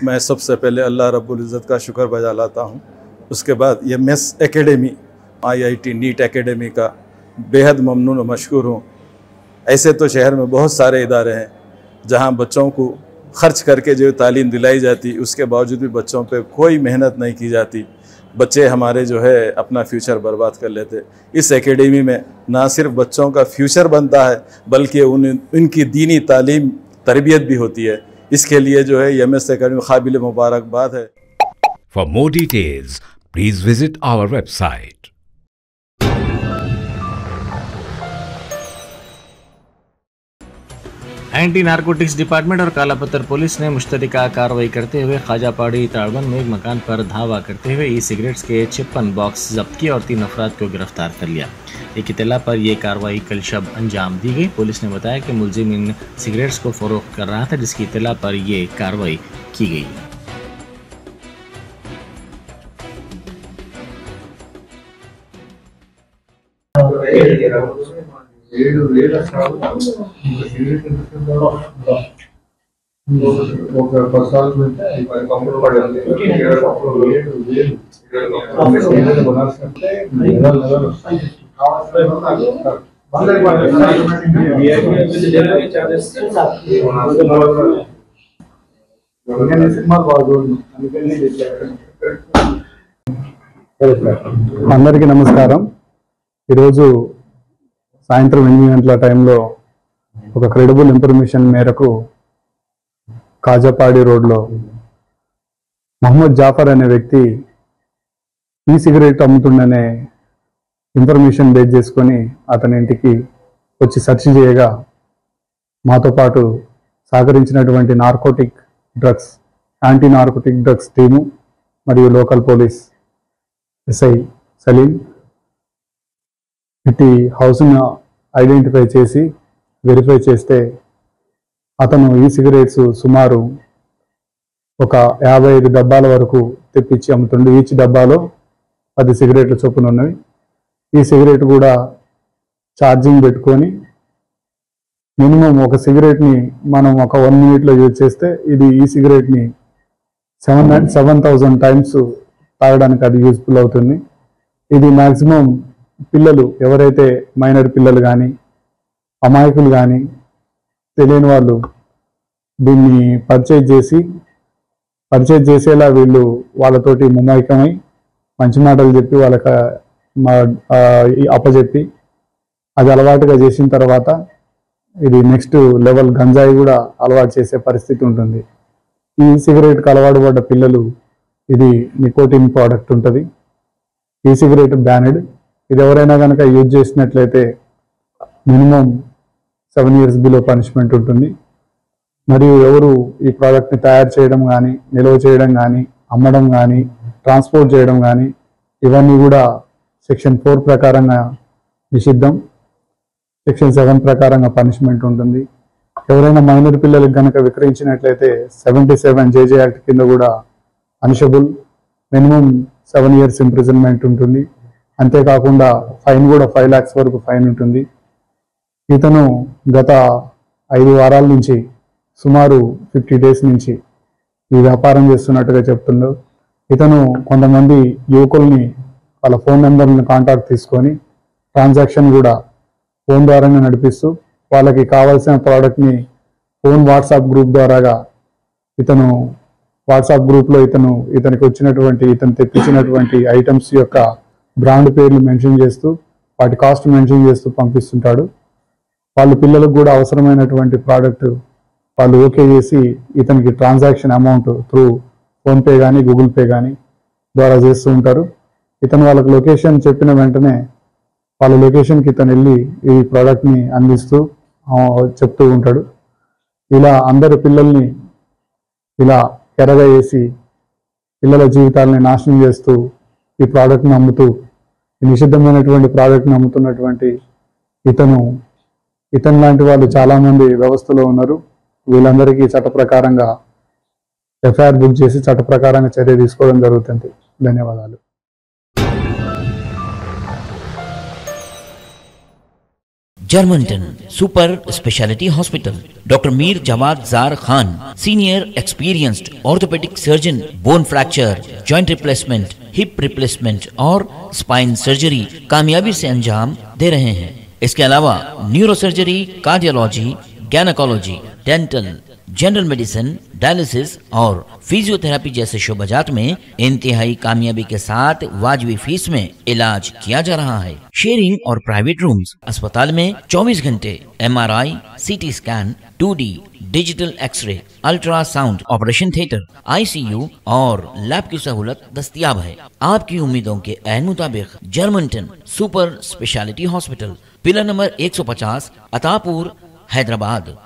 मैं सबसे पहले अल्लाह रब्बुल इज़्ज़त का शुक्र बजा लाता हूँ। उसके बाद ये मेस एकेडमी IIT नीट एकेडमी का बेहद ममनून और मशकूर हूँ। ऐसे तो शहर में बहुत सारे इदारे हैं जहाँ बच्चों को ख़र्च करके जो तालीम दिलाई जाती, उसके बावजूद भी बच्चों पे कोई मेहनत नहीं की जाती। बच्चे हमारे जो है अपना फ्यूचर बर्बाद कर लेते। इस एकेडमी में ना सिर्फ बच्चों का फ्यूचर बनता है बल्कि उनकी दीनी तालीम तरबियत भी होती है। इसके लिए जो है MS एकेडमी काबिल मुबारकबाद है। For more details, please visit our website. Anti narcotics department और कालापत्थर पुलिस ने मुश्तरका कार्रवाई करते हुए ख्वाजापाड़ी ताड़बंद में एक मकान पर धावा करते हुए सिगरेट्स के 56 बॉक्स जब्त किए और 3 अफराद को गिरफ्तार कर लिया। एक इत्तला पर यह कार्रवाई कल शब अंजाम दी गई। पुलिस ने बताया कि मुलजिम इन सिगरेट्स को फरोख्त कर रहा था, जिसकी इत्तला पर यह कार्रवाई की गई। అందరికీ నమస్కారం। ఈరోజు సాయంత్రం 8 గంటల టైంలో ఒక క్రెడిబుల్ ఇన్ఫర్మేషన్ మేరకు కాజాపాడి రోడ్లో మహమ్మద్ జాఫర్ అనే వ్యక్తి సిగరెట్ అమ్ముతుండనే ఇన్ఫర్మేషన్ బేస్ చేసుకొని అతని ఇంటికి వచ్చి సెర్చ్ చేయగా మాతో పాటు సహకరించినటువంటి యాంటీ నార్కోటిక్ డ్రగ్స్ టీము మరియు లోకల్ పోలీస్ SI సలీం ఇటు హౌస్ను ఐడెంటిఫై చేసి వెరిఫై చేస్తే అతను సిగరెట్స్ సుమారు ఒక 55 డబ్బాల వరకు తెప్పించి అమ్ముతుండే। ఈచ్ డబ్బాలో 10 సిగరెట్ల చొప్పున ఉన్నవి। ఈ సిగరెట్ కూడా ఛార్జింగ్ పెట్టుకొని మినిమం ఒక సిగరెట్ని మనం ఒక 1 మినిట్లో యూజ్ చేస్తే ఇది ఈ సిగరెట్ని 7,000 టైమ్స్ తాగడానికి అది యూజ్ఫుల్ అవుతుంది। ఇది మ్యాక్సిమం పిల్లలు ఎవరైతే మైనర్ పిల్లలు కానీ అమాయకులు కానీ తెలియని వాళ్ళు దీన్ని పర్చేజ్ చేసేలా వీళ్ళు వాళ్ళతోటి మమైకమై మంచి మాటలు చెప్పి వాళ్ళకి అప్పచెప్పి అది అలవాటుగా చేసిన తర్వాత ఇది నెక్స్ట్ లెవెల్ గంజాయి కూడా అలవాటు చేసే పరిస్థితి ఉంటుంది। ఈ సిగరెట్కి అలవాటు పడ్డ పిల్లలు ఇది నికోటిన్ ప్రోడక్ట్ ఉంటుంది। ఈ సిగరెట్ బ్యానెడ్। ఇది ఎవరైనా కనుక యూజ్ చేసినట్లయితే మినిమం 7 years బిలో పనిష్మెంట్ ఉంటుంది। మరియు ఎవరు ఈ ప్రోడక్ట్ని తయారు చేయడం కానీ, నిల్వ చేయడం కానీ, అమ్మడం కానీ, ట్రాన్స్పోర్ట్ చేయడం కానీ ఇవన్నీ కూడా సెక్షన్ 4 ప్రకారంగా నిషిద్ధం। సెక్షన్ 7 ప్రకారంగా పనిష్మెంట్ ఉంటుంది। ఎవరైనా మైనర్ పిల్లలకు కనుక విక్రయించినట్లయితే 77 JJ యాక్ట్ కింద కూడా పనిషబుల్, మినిమం 7 years ఇంప్రిజన్మెంట్ ఉంటుంది। అంతేకాకుండా ఫైన్ కూడా 5 lakhs వరకు ఫైన్ ఉంటుంది। ఇతను గత 5 వారాల నుంచి సుమారు 50 days నుంచి ఈ వ్యాపారం చేస్తున్నట్టుగా చెప్తుండు। ఇతను కొంతమంది యువకుల్ని వాళ్ళ ఫోన్ నెంబర్లను కాంటాక్ట్ తీసుకొని ట్రాన్సాక్షన్ కూడా ఫోన్ ద్వారానే నడిపిస్తూ వాళ్ళకి కావాల్సిన ప్రోడక్ట్ని ఫోన్ వాట్సాప్ గ్రూప్ ద్వారాగా ఇతను వాట్సాప్ గ్రూప్లో ఇతనికి వచ్చినటువంటి ఇతను తెప్పించినటువంటి ఐటమ్స్ యొక్క బ్రాండ్ పేర్లు మెన్షన్ చేస్తూ వాటి కాస్ట్ మెన్షన్ చేస్తూ పంపిస్తుంటాడు। వాళ్ళు పిల్లలకు కూడా అవసరమైనటువంటి ప్రోడక్ట్ వాళ్ళు ఓకే చేసి ఇతనికి ట్రాన్సాక్షన్ అమౌంట్ త్రూ ఫోన్పే కానీ గూగుల్ పే కానీ ద్వారా చేస్తూ ఉంటారు। ఇతను వాళ్ళకి లొకేషన్ చెప్పిన వెంటనే వాళ్ళ లొకేషన్కి ఇతను వెళ్ళి ఈ ప్రోడక్ట్ని అందిస్తూ చెప్తూ ఉంటాడు। ఇలా అందరు పిల్లల్ని ఇలా ఎరగా వేసి పిల్లల జీవితాలని నాశనం చేస్తూ ఈ ప్రోడక్ట్ని అమ్ముతూ ఈ నిషిద్ధమైనటువంటి ప్రోడక్ట్ని అమ్ముతున్నటువంటి ఇతను లాంటి వాళ్ళు చాలామంది వ్యవస్థలో ఉన్నారు। వీళ్ళందరికీ చట్ట ప్రకారంగా FIR బుక్ చేసి చట్ట ప్రకారంగా చర్య తీసుకోవడం జరుగుతుంది। ధన్యవాదాలు। Germanten super speciality hospital, doctor Mir Jawad Jar Khan, senior experienced orthopaedic surgeon, bone fracture, joint replacement, hip replacement और स्पाइन सर्जरी कामयाबी से अंजाम दे रहे हैं। इसके अलावा neuro surgery, cardiology, gynaecology, dental, general medicine, dialysis और फिजियोथेरेपी जैसे शोबाजात में इंतहाई कामयाबी के साथ वाजिबी फीस में इलाज किया जा रहा है। शेयरिंग और प्राइवेट रूम्स, अस्पताल में 24 घंटे MRI, CT scan, 2D digital X ray, ultrasound, operation theatre, ICU और लैब की सहूलत दस्तयाब है। आपकी उम्मीदों के ऐन मुताबिक Germanten super speciality hospital, pillar number 150, Attapur, Hyderabad.